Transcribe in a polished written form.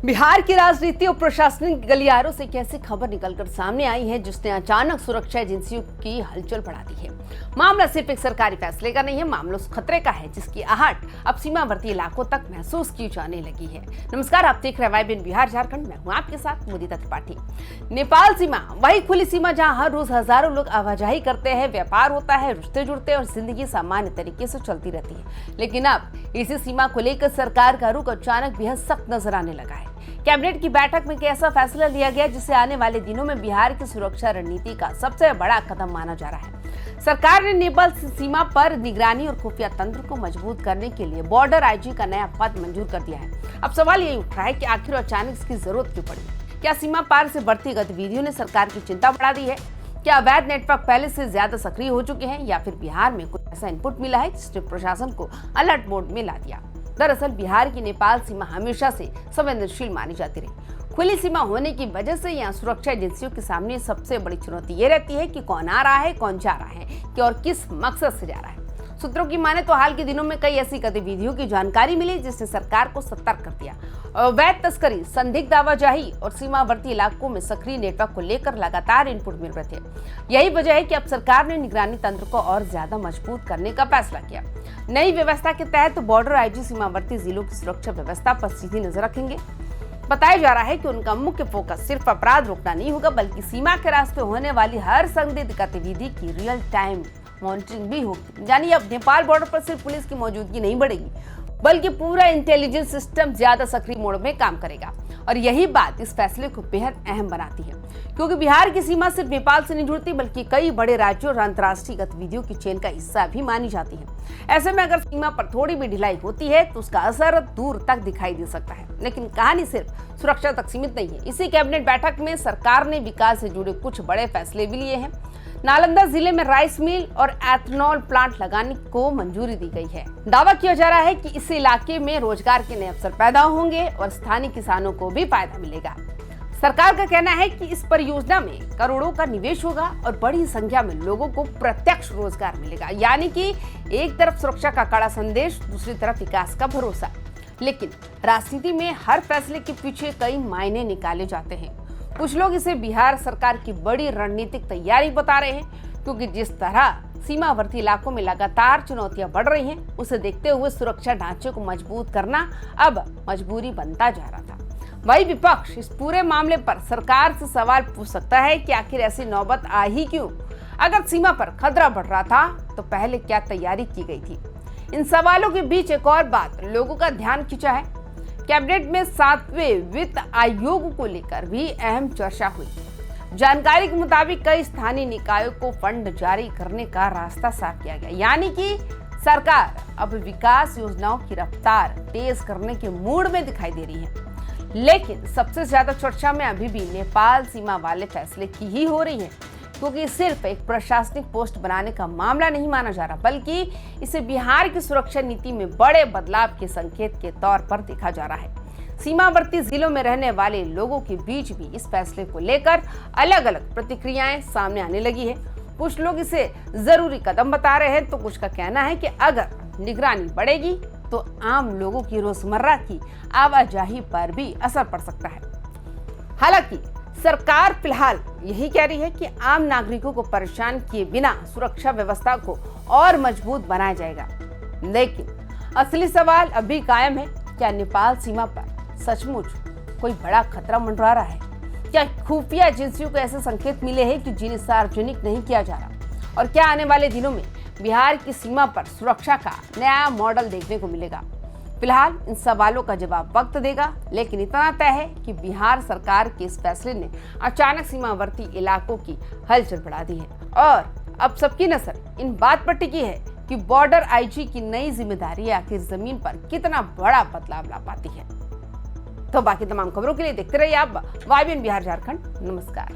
बिहार की राजनीति और प्रशासनिक गलियारों से एक ऐसी खबर निकलकर सामने आई है जिसने अचानक सुरक्षा एजेंसियों की हलचल बढ़ा दी है। मामला सिर्फ एक सरकारी फैसले का नहीं है, मामला उस खतरे का है जिसकी आहट अब सीमावर्ती इलाकों तक महसूस की जाने लगी है। नमस्कार, आप देख रहे हैं बिहार झारखंड। मैं हूं आपके साथ मुदिता त्रिपाठी। नेपाल सीमा वही खुली सीमा जहाँ हर रोज हजारों लोग आवाजाही करते हैं, व्यापार होता है, रिश्ते जुड़ते हैं और जिंदगी सामान्य तरीके से चलती रहती है। लेकिन अब इसी सीमा को लेकर सरकार का रुख अचानक बेहद सख्त नजर आने लगा है। कैबिनेट की बैठक में कैसा फैसला लिया गया जिसे आने वाले दिनों में बिहार की सुरक्षा रणनीति का सबसे बड़ा कदम माना जा रहा है। सरकार ने नेपाल सीमा पर निगरानी और खुफिया तंत्र को मजबूत करने के लिए बॉर्डर आईजी का नया पद मंजूर कर दिया है। अब सवाल यही उठ रहा है कि आखिर अचानक इसकी जरूरत क्यों पड़ी? क्या सीमा पार से बढ़ती गतिविधियों ने सरकार की चिंता बढ़ा दी है? क्या अवैध नेटवर्क पहले से ज्यादा सक्रिय हो चुके हैं या फिर बिहार में कुछ ऐसा इनपुट मिला है जिसने प्रशासन को अलर्ट मोड में ला दिया? दरअसल बिहार की नेपाल सीमा हमेशा से संवेदनशील मानी जाती रही। खुली सीमा होने की वजह से यहाँ सुरक्षा एजेंसियों के सामने सबसे बड़ी चुनौती ये रहती है कि कौन आ रहा है, कौन जा रहा है, कि और किस मकसद से जा रहा है। सूत्रों की माने तो हाल के दिनों में कई ऐसी गतिविधियों की जानकारी मिली जिसने सरकार को सतर्क कर दिया। अवैध तस्करी, संदिग्ध आवाजाही और सीमावर्ती इलाकों में सक्रिय नेटवर्क को लेकर लगातार इनपुट मिल रहे थे। यही वजह है कि अब सरकार ने निगरानी तंत्र को और ज्यादा मजबूत करने का फैसला किया। नई व्यवस्था के तहत बॉर्डर आईजी सीमावर्ती जिलों की सुरक्षा व्यवस्था पर सीधी नजर रखेंगे। बताया जा रहा है कि उनका मुख्य फोकस सिर्फ अपराध रोकना नहीं होगा, बल्कि सीमा के रास्ते होने वाली हर संदिग्ध गतिविधि की रियल टाइम मॉनिटरिंग भी होगी। यानी अब नेपाल बॉर्डर पर सिर्फ पुलिस की मौजूदगी नहीं बढ़ेगी, बल्कि पूरा इंटेलिजेंस सिस्टम ज्यादा सक्रिय मोड में काम करेगा। और यही बात इस फैसले को बेहद अहम बनाती है, क्योंकि बिहार की सीमा सिर्फ नेपाल से नहीं जुड़ती, बल्कि कई बड़े राज्यों और अंतर्राष्ट्रीय गतिविधियों की चेन का हिस्सा भी मानी जाती है। ऐसे में अगर सीमा पर थोड़ी भी ढिलाई होती है तो उसका असर दूर तक दिखाई दे सकता है। लेकिन कहानी सिर्फ सुरक्षा तक सीमित नहीं है। इसी कैबिनेट बैठक में सरकार ने विकास से जुड़े कुछ बड़े फैसले भी लिए हैं। नालंदा जिले में राइस मिल और एथेनॉल प्लांट लगाने को मंजूरी दी गई है। दावा किया जा रहा है कि इस इलाके में रोजगार के नए अवसर पैदा होंगे और स्थानीय किसानों को भी फायदा मिलेगा। सरकार का कहना है कि इस परियोजना में करोड़ों का निवेश होगा और बड़ी संख्या में लोगों को प्रत्यक्ष रोजगार मिलेगा। यानी कि एक तरफ सुरक्षा का कड़ा संदेश, दूसरी तरफ विकास का भरोसा। लेकिन राजनीति में हर फैसले के पीछे कई मायने निकाले जाते हैं। कुछ लोग इसे बिहार सरकार की बड़ी रणनीतिक तैयारी बता रहे हैं, क्योंकि जिस तरह सीमावर्ती इलाकों में लगातार चुनौतियां बढ़ रही हैं, उसे देखते हुए सुरक्षा ढांचे को मजबूत करना अब मजबूरी बनता जा रहा था। वही विपक्ष इस पूरे मामले पर सरकार से सवाल पूछ सकता है कि आखिर ऐसी नौबत आ ही क्यों? अगर सीमा पर खतरा बढ़ रहा था तो पहले क्या तैयारी की गई थी? इन सवालों के बीच एक और बात लोगों का ध्यान खींचा है। कैबिनेट में 7वें वित्त आयोग को लेकर भी अहम चर्चा हुई। जानकारी के मुताबिक कई स्थानीय निकायों को फंड जारी करने का रास्ता साफ किया गया। यानी कि सरकार अब विकास योजनाओं की रफ्तार तेज करने के मूड में दिखाई दे रही है। लेकिन सबसे ज्यादा चर्चा में अभी भी नेपाल सीमा वाले फैसले की ही हो रही है, क्योंकि सिर्फ एक प्रशासनिक पोस्ट बनाने का मामला नहीं माना जा रहा, बल्कि इसे बिहार की सुरक्षा नीति में बड़े बदलाव के संकेत के तौर पर देखा जा रहा है। सीमावर्ती जिलों में रहने वाले लोगों के बीच भी इस फैसले को लेकर अलग अलग प्रतिक्रियाएं सामने आने लगी है। कुछ लोग इसे जरूरी कदम बता रहे हैं, तो कुछ का कहना है कि अगर निगरानी बढ़ेगी तो आम लोगों की रोजमर्रा की आवाजाही पर भी असर पड़ सकता है। हालांकि सरकार फिलहाल यही कह रही है कि आम नागरिकों को परेशान किए बिना सुरक्षा व्यवस्था को और मजबूत बनाया जाएगा। लेकिन असली सवाल अभी कायम है, क्या नेपाल सीमा पर सचमुच कोई बड़ा खतरा मंडरा रहा है? क्या खुफिया एजेंसियों को ऐसे संकेत मिले हैं कि जिन्हें सार्वजनिक नहीं किया जा रहा? और क्या आने वाले दिनों में बिहार की सीमा पर सुरक्षा का नया मॉडल देखने को मिलेगा? फिलहाल इन सवालों का जवाब वक्त देगा, लेकिन इतना तय है कि बिहार सरकार के इस फैसले ने अचानक सीमावर्ती इलाकों की हलचल बढ़ा दी है। और अब सबकी नजर इन बात पर टिकी है कि बॉर्डर आईजी की नई जिम्मेदारी आखिर जमीन पर कितना बड़ा बदलाव ला पाती है। तो बाकी तमाम खबरों के लिए देखते रहिए आप YBN बिहार झारखंड। नमस्कार।